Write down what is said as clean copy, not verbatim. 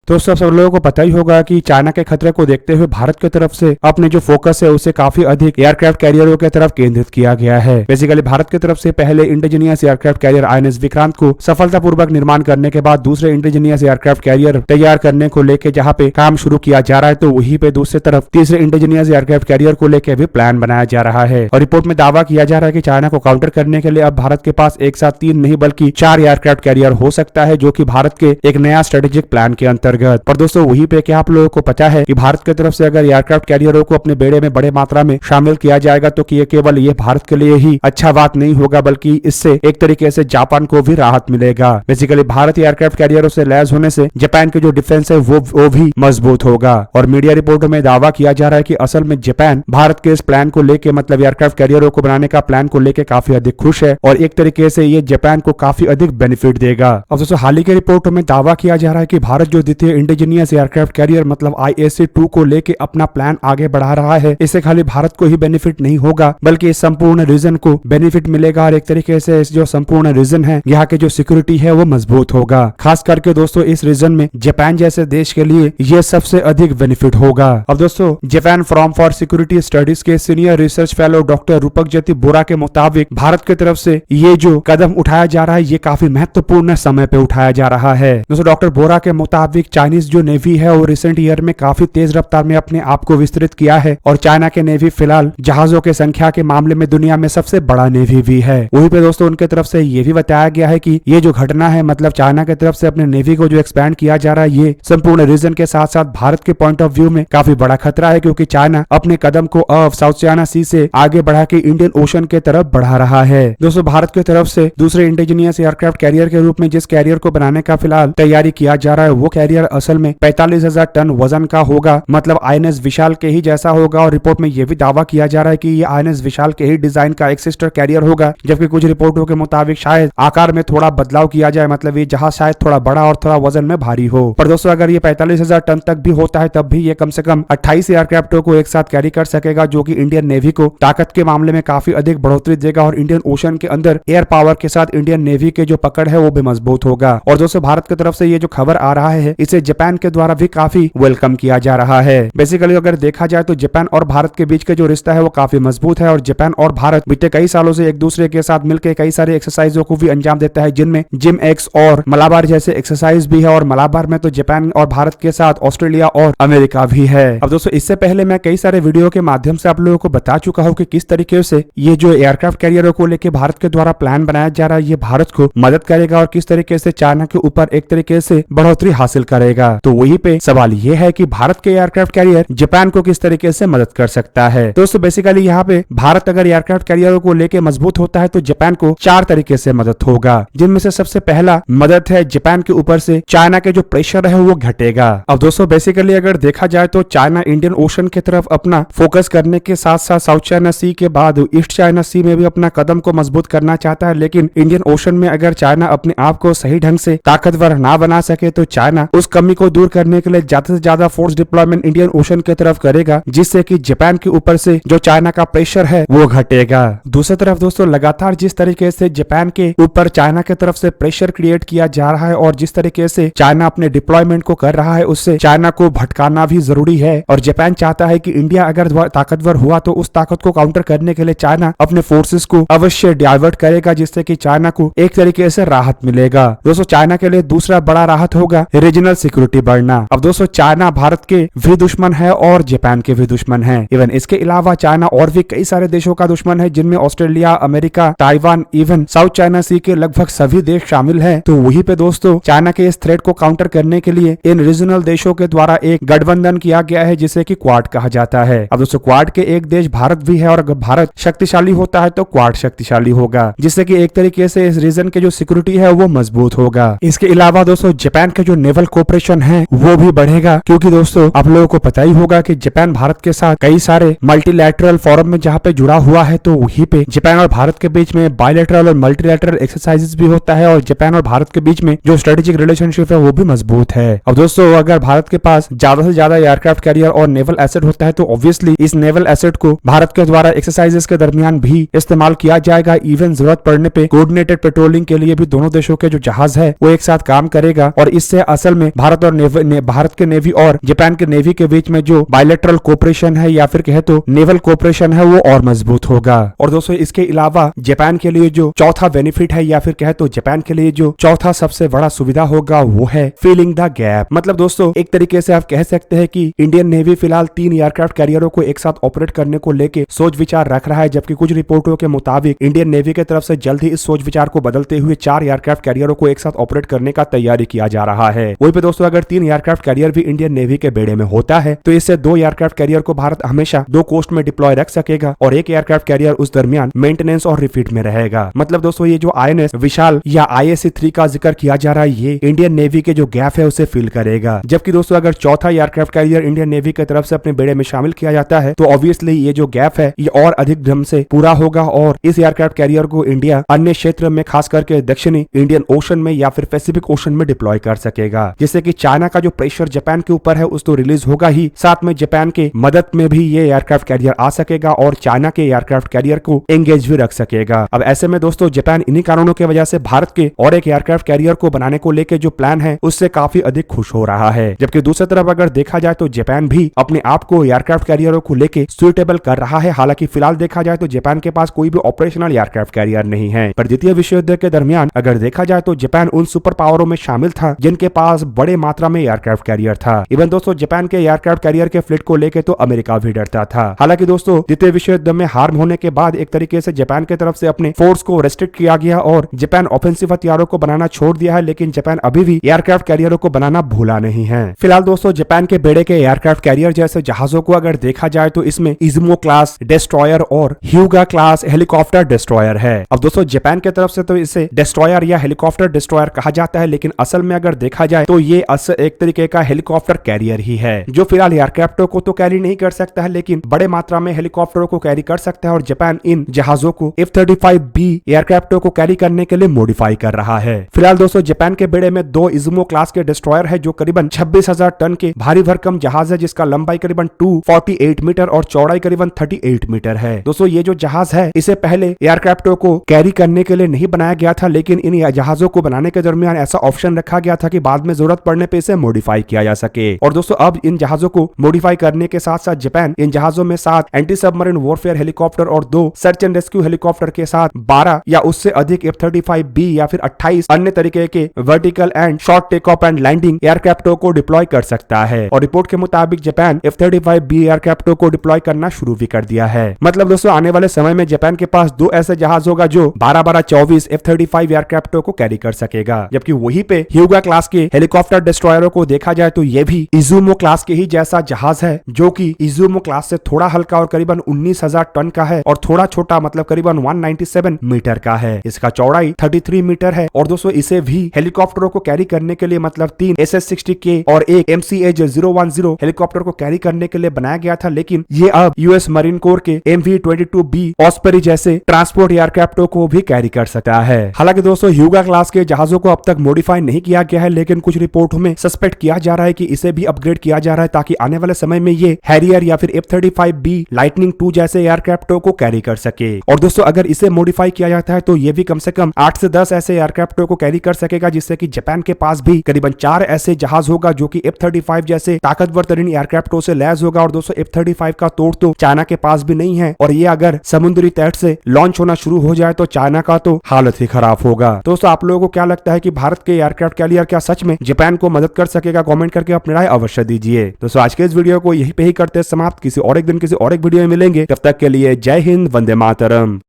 दोस्तों सब लोगों को पता ही होगा कि चाइना के खतरे को देखते हुए भारत की तरफ से अपने जो फोकस है उसे काफी अधिक एयरक्राफ्ट कैरियरों की तरफ केंद्रित किया गया है। बेसिकली भारत की तरफ से पहले indigenous aircraft carrier INS Vikrant को सफलतापूर्वक निर्माण करने के बाद दूसरे इंडिजीनियस एयरक्राफ्ट कैरियर तैयार करने को लेकर जहां पे काम शुरू किया जा रहा है, तो वहीं पे दूसरी तरफ तीसरे इंडिजीनियस एयरक्राफ्ट कैरियर को लेकर भी प्लान बनाया जा रहा है। और रिपोर्ट में दावा किया जा रहा है कि चाइना को काउंटर करने के लिए अब भारत के पास एक साथ 3 नहीं बल्कि 4 एयरक्राफ्ट कैरियर हो सकता है, जो कि भारत के एक नया स्ट्रेटेजिक प्लान के अंतर्गत। पर दोस्तों वहीं पे क्या आप लोगों को पता है कि भारत की तरफ से अगर एयरक्राफ्ट कैरियरों को अपने बेड़े में बड़े मात्रा में शामिल किया जाएगा तो कि केवल ये भारत के लिए ही अच्छा बात नहीं होगा, बल्कि इससे एक तरीके से जापान को भी राहत मिलेगा। बेसिकली भारतीय एयरक्राफ्ट कैरियरों से लैस होने से जापान के जो डिफेंस है वो भी मजबूत होगा। और मीडिया रिपोर्टों में दावा किया जा रहा है कि असल में जापान भारत के इस प्लान को लेकर, मतलब एयरक्राफ्ट कैरियरों को बनाने का प्लान को लेकर काफी अधिक खुश है और एक तरीके से ये जापान को काफी अधिक बेनिफिट देगा। अब दोस्तों हाल ही के रिपोर्टों में दावा किया जा रहा है कि भारत जो द्वितीय इंडिजीनियस एयरक्राफ्ट कैरियर मतलब IAC-2 को लेके अपना प्लान आगे बढ़ा रहा है। इससे खाली भारत को ही बेनिफिट नहीं होगा बल्कि इस संपूर्ण रीजन को बेनिफिट मिलेगा और एक तरीके से इस जो संपूर्ण रीजन है यहाँ के जो सिक्योरिटी है वो मजबूत होगा। खास करके दोस्तों इस रीजन में जापान जैसे देश के लिए ये सबसे अधिक बेनिफिट होगा। अब दोस्तों Japan forum for security studies के सीनियर रिसर्च फेलो डॉक्टर रूपक ज्योति बोरा के मुताबिक भारत की तरफ से ये जो कदम उठाया जा रहा है ये काफी महत्वपूर्ण समय पे उठाया जा रहा है। दोस्तों डॉक्टर बोरा के मुताबिक चाइनीज जो नेवी है वो रिसेंट ईयर में काफी तेज रफ्तार में अपने आप को विस्तृत किया है और चाइना के नेवी फिलहाल जहाजों के संख्या के मामले में दुनिया में सबसे बड़ा नेवी भी है। वहीं पे दोस्तों उनके तरफ से ये भी बताया गया है कि ये जो घटना है मतलब चाइना की तरफ से अपने नेवी को जो एक्सपैंड किया जा रहा है ये संपूर्ण रीजन के साथ साथ भारत के पॉइंट ऑफ व्यू में काफी बड़ा खतरा है, क्योंकि चाइना अपने कदम को अब साउथ चाइना सी से आगे बढ़ा के इंडियन ओशन के तरफ बढ़ा रहा है। दोस्तों भारत की तरफ से दूसरे इंडिजीनियस एयरक्राफ्ट कैरियर के रूप में जिस कैरियर को बनाने का फिलहाल तैयारी किया जा रहा है वो कैरियर असल में 45,000 टन वजन का होगा, मतलब INS विशाल के ही जैसा होगा। और रिपोर्ट में यह भी दावा किया जा रहा है कि ये INS विशाल के ही डिजाइन का एक सिस्टर कैरियर होगा, जबकि कुछ रिपोर्टों के मुताबिक शायद आकार में थोड़ा बदलाव किया जाए, मतलब ये जहाज शायद थोड़ा बड़ा और थोड़ा वजन में भारी हो। पर दोस्तों अगर ये 45,000 टन तक भी होता है तब भी ये कम से कम 28 एयरक्राफ्टों को एक साथ कैरी कर सकेगा, जो कि इंडियन नेवी को ताकत के मामले में काफी अधिक बढ़ोतरी देगा और इंडियन ओशन के अंदर एयर पावर के साथ इंडियन नेवी के जो पकड़ है वो भी मजबूत होगा। और दोस्तों भारत की तरफ से ये जो खबर आ रहा है इसे जापान के द्वारा भी काफी वेलकम किया जा रहा है। बेसिकली अगर देखा जाए तो जापान और भारत के बीच का जो रिश्ता है वो काफी मजबूत है और जापान और भारत बीते कई सालों से एक दूसरे के साथ मिलकर कई सारे एक्सरसाइजों को भी अंजाम देता है, जिनमें जिम एक्स और मलाबार जैसे एक्सरसाइज भी है। और मलाबार में तो जापान और भारत के साथ ऑस्ट्रेलिया और अमेरिका भी है। अब दोस्तों इससे पहले मैं कई सारे वीडियो के माध्यम से आप लोगों को बता चुका हूं कि किस तरीके से ये जो एयरक्राफ्ट कैरियरों को लेकर भारत के द्वारा प्लान बनाया जा रहा है ये भारत को मदद करेगा और किस तरीके से चाइना के ऊपर एक तरीके से बढ़ोतरी हासिल करेगा। तो वहीं पे सवाल ये है कि भारत के एयरक्राफ्ट कैरियर जापान को किस तरीके से मदद कर सकता है। दोस्तों बेसिकली यहाँ पे भारत अगर एयरक्राफ्ट कैरियरों को लेकर मजबूत होता है तो जापान को 4 तरीके से मदद होगा, जिनमें से सबसे पहला मदद है जापान के ऊपर से चाइना के जो प्रेशर है वो घटेगा। अब दोस्तों बेसिकली अगर देखा जाए तो चाइना इंडियन ओशन की तरफ अपना फोकस करने के साथ साथ साउथ चाइना सी के बाद ईस्ट चाइना सी में भी अपना कदम को मजबूत करना चाहता है, लेकिन इंडियन ओशन में अगर चाइना अपने आप को सही ढंग से ताकतवर ना बना सके तो चाइना उस कमी को दूर करने के लिए ज्यादा से ज्यादा फोर्स डिप्लॉयमेंट इंडियन ओशन की तरफ करेगा, जिससे कि जापान के ऊपर से जो चाइना का प्रेशर है वो घटेगा। दूसरी तरफ दोस्तों लगातार जिस तरीके से जापान के ऊपर चाइना की तरफ से प्रेशर क्रिएट किया जा रहा है और जिस तरीके से चाइना अपने डिप्लॉयमेंट को कर रहा है उससे चाइना को भटकाना भी जरूरी है। और जापान चाहता है कि इंडिया अगर ताकतवर हुआ तो उस ताकत को काउंटर करने के लिए चाइना अपने फोर्सेस को अवश्य डाइवर्ट करेगा, जिससे कि चाइना को एक तरीके से राहत मिलेगा। दोस्तों चाइना के लिए दूसरा बड़ा राहत होगा रीजनल सिक्योरिटी बढ़ना। अब दोस्तों चाइना भारत के भी दुश्मन है और जापान के भी दुश्मन है। इवन इसके अलावा चाइना और भी कई सारे देशों का दुश्मन है, जिनमें Australia, America, Taiwan, even South China Sea के लगभग सभी देश शामिल हैं। तो वहीं पे दोस्तों चाइना के इस थ्रेट को काउंटर करने के लिए इन रीजनल देशों के द्वारा एक गठबंधन किया गया है, जिसे कि क्वाड कहा जाता है। अब दोस्तों क्वाड के एक देश भारत भी है और अगर भारत शक्तिशाली होता है तो क्वाड शक्तिशाली होगा, जिससे कि एक तरीके से इस रीजन के जो सिक्योरिटी है वो मजबूत होगा। इसके अलावा दोस्तों जापान के जो नेवल कोऑपरेशन है वो भी बढ़ेगा, क्योंकि दोस्तों आप लोगों को पता ही होगा कि जापान भारत के साथ कई सारे मल्टीलैटरल फोरम में जहाँ पे जुड़ा हुआ है, तो वहीं पे जापान और भारत के बीच में बायलैटरल और मल्टीलैटरल एक्सरसाइजेस भी होता है और जापान और भारत के बीच में जो स्ट्रेटेजिक रिलेशनशिप है वो भी मजबूत है। अब दोस्तों अगर भारत के पास ज्यादा से ज्यादा एयरक्राफ्ट कैरियर और नेवल एसेट होता है तो ऑब्वियसली इस नेवल एसेट को भारत के द्वारा एक्सरसाइजेस के दरमियान भी इस्तेमाल किया जाएगा। इवन जरूरत पड़ने पे कोऑर्डिनेटेड पेट्रोलिंग के लिए भी दोनों देशों के जो जहाज है वो एक साथ काम करेगा और इससे असल में भारत के नेवी और जापान के नेवी के बीच में जो बायलैटरल कोऑपरेशन है या फिर कहे तो नेवल कोऑपरेशन है वो और मजबूत होगा। और दोस्तों इसके अलावा जापान के लिए जो चौथा बेनिफिट है या फिर कहे तो जापान के लिए जो चौथा सबसे बड़ा सुविधा होगा वो है फिलिंग द गैप। मतलब दोस्तों एक तरीके से आप कह सकते हैं कि इंडियन नेवी फिलहाल 3 एयरक्राफ्ट कैरियरों को एक साथ ऑपरेट करने को लेकर सोच विचार रख रहा है, जबकि कुछ रिपोर्टों के मुताबिक इंडियन नेवी की तरफ से जल्द ही इस सोच विचार को बदलते हुए 4 एयरक्राफ्ट कैरियरों को एक साथ ऑपरेट करने का तैयारी किया जा रहा है। वहीं पे दोस्तों अगर 3 एयरक्राफ्ट कैरियर भी इंडियन नेवी के बेड़े में होता है तो इससे 2 एयरक्राफ्ट कैरियर को भारत हमेशा 2 कोस्ट में डिप्लॉय रख सकेगा और 1 एयरक्राफ्ट कैरियर उस दरमियान मेंटेनेंस और रिफिट में रहेगा। मतलब दोस्तों ये जो INS विशाल या IAC-3 का जिक्र किया जा रहा है ये इंडियन नेवी के जो गैप है उसे फिल करेगा। जबकि दोस्तों अगर चौथा एयरक्राफ्ट कैरियर इंडियन नेवी की तरफ से अपने बेड़े में शामिल किया जाता है तो ऑब्वियसली ये जो गैप है ये और अधिक ढंग से पूरा होगा और इस एयरक्राफ्ट कैरियर को इंडिया अन्य क्षेत्र में खास करके दक्षिणी इंडियन ओशन में या फिर पैसिफिक ओशन में डिप्लॉय कर सकेगा, जिससे कि चाइना का जो प्रेशर जापान के ऊपर है उस तो रिलीज होगा ही, साथ में जापान के मदद में भी ये एयरक्राफ्ट कैरियर आ सकेगा और चाइना के एयरक्राफ्ट कैरियर को एंगेज भी रख सकेगा। अब ऐसे में दोस्तों जापान इन्हीं कारणों की वजह से भारत के और एक एयरक्राफ्ट कैरियर को बनाने को लेकर जो प्लान है उससे काफी अधिक खुश हो रहा है। जबकि दूसरी तरफ अगर देखा जाए तो जापान भी अपने आप को एयरक्राफ्ट कैरियरों को लेकर सुइटेबल कर रहा है। हालांकि फिलहाल देखा जाए तो जापान के पास कोई भी ऑपरेशनल एयरक्राफ्ट कैरियर नहीं है, पर द्वितीय विश्व युद्ध के दरमियान अगर देखा जाए तो जापान उन सुपर पावरों में शामिल था जिनके पास बड़े मात्रा में एयरक्राफ्ट कैरियर था। इवन दोस्तों जापान के एयरक्राफ्ट कैरियर के फ्लीट को लेकर तो अमेरिका भी डरता था। हालांकि दोस्तों द्वितीय विश्व युद्ध में हार होने के बाद एक तरीके से जापान की तरफ से अपने फोर्स को रेस्ट्रिक्ट किया गया और जापान ऑफेंसिव हथियारों को बनाना छोड़ दिया है, लेकिन जापान अभी भी एयरक्राफ्ट कैरियरों को बनाना भूला नहीं है। फिलहाल दोस्तों जापान के बेड़े के एयरक्राफ्ट कैरियर जैसे जहाजों को अगर देखा जाए तो इसमें इज़ुमो क्लास डिस्ट्रॉयर और ह्यूगा क्लास हेलीकॉप्टर डिस्ट्रॉयर है। अब दोस्तों जापान की तरफ से तो इसे डिस्ट्रॉयर या हेलीकॉप्टर डिस्ट्रॉयर कहा जाता है, लेकिन असल में अगर देखा जाए तो ये एक तरीके का हेलीकॉप्टर कैरियर ही है जो फिलहाल एयरक्राफ्टों को तो कैरी नहीं कर सकता है लेकिन बड़े मात्रा में हेलीकॉप्टरों को कैरी कर सकता है। और जापान इन जहाजों को F-35B एयरक्राफ्टों को कैरी करने के लिए मॉडिफाई कर रहा है। फिलहाल दोस्तों जापान के बेड़े में 2 इज़ुमो क्लास के डिस्ट्रॉयर है जो करीबन 26,000 टन के भारी भरकम जहाज है, जिसका लंबाई करीबन 248 मीटर और चौड़ाई करीबन 38 मीटर है। दोस्तों ये जो जहाज है इसे पहले एयरक्राफ्टों को कैरी करने के लिए नहीं बनाया गया था, लेकिन इन जहाजों को बनाने के दरमियान ऐसा ऑप्शन रखा गया था कि बाद में जरूरत पड़ने पे इसे मॉडिफाई किया जा सके। और दोस्तों अब इन जहाजों को मॉडिफाई करने के साथ साथ जापान इन जहाजों में 7 एंटी सबमरीन वॉरफेयर हेलीकॉप्टर और 2 सर्च एंड रेस्क्यू हेलीकॉप्टर के साथ 12 या उससे अधिक F-35B या फिर 28 अन्य तरीके के vertical and short take off and landing एयरक्राफ्टों को डिप्लॉय कर सकता है। और रिपोर्ट के मुताबिक जापान F-35B एयरक्राफ्टों को डिप्लॉय करना शुरू भी कर दिया है। मतलब दोस्तों आने वाले समय में जापान के पास 2 ऐसे जहाज होगा जो 12-24 F-35 एयरक्राफ्टों को कैरी कर सकेगा। जबकि वहीं पे ह्यूगा क्लास के हेलीकॉप्टर डिस्ट्रॉयरों को देखा जाए तो ये भी इज़ुमो क्लास के ही जैसा जहाज है जो कि इज़ुमो क्लास से थोड़ा हल्का और करीबन 19,000 टन का है और थोड़ा छोटा मतलब करीबन 197 मीटर का है। इसका चौड़ाई 33 मीटर है। और दोस्तों इसे भी हेलीकॉप्टरों को कैरी करने के लिए मतलब 3 SS-60K और एक MCH-010 हेलीकॉप्टर को कैरी करने के लिए बनाया गया था, लेकिन ये अब यूएस मरीन कोर के MV-22B ऑस्प्री जैसे ट्रांसपोर्ट एयरक्राफ्टों को भी कैरी कर सकता है। हालांकि दोस्तों ह्यूगा क्लास के जहाजों को अब तक मॉडिफाई नहीं किया गया है, लेकिन कुछ रिपोर्टों में सस्पेक्ट किया जा रहा है कि इसे भी अपग्रेड किया जा रहा है ताकि आने वाले समय में ये हैरियर या फिर F-35B लाइटनिंग 2 जैसे एयरक्राफ्टों को कैरी कर सके। और दोस्तों अगर इसे मॉडिफाई किया जाता है तो ये भी कम से कम 8 से 10 ऐसे एयरक्राफ्टों को कैरी कर सकेगा, जिससे कि जापान के पास भी करीबन 4 ऐसे जहाज होगा जो कि F-35 जैसे ताकतवर तरीन एयरक्राफ्टों से लैस होगा। और दोस्तों F-35 का तोड़ तो चाइना के पास भी नहीं है और ये अगर समुद्री तट से लॉन्च होना शुरू हो जाए तो चाइना का तो हालत ही खराब होगा। दोस्तों आप लोगों को क्या लगता है कि भारत के एयरक्राफ्ट कैरियर क्या सच में जापान को मदद कर सकेगा? कमेंट करके अपनी राय अवश्य दीजिए। दोस्तों आज के इस वीडियो को यहीं पे ही करते समाप्त। किसी और एक दिन किसी और एक वीडियो में मिलेंगे, तब तक के लिए जय हिंद, वंदे मातरम।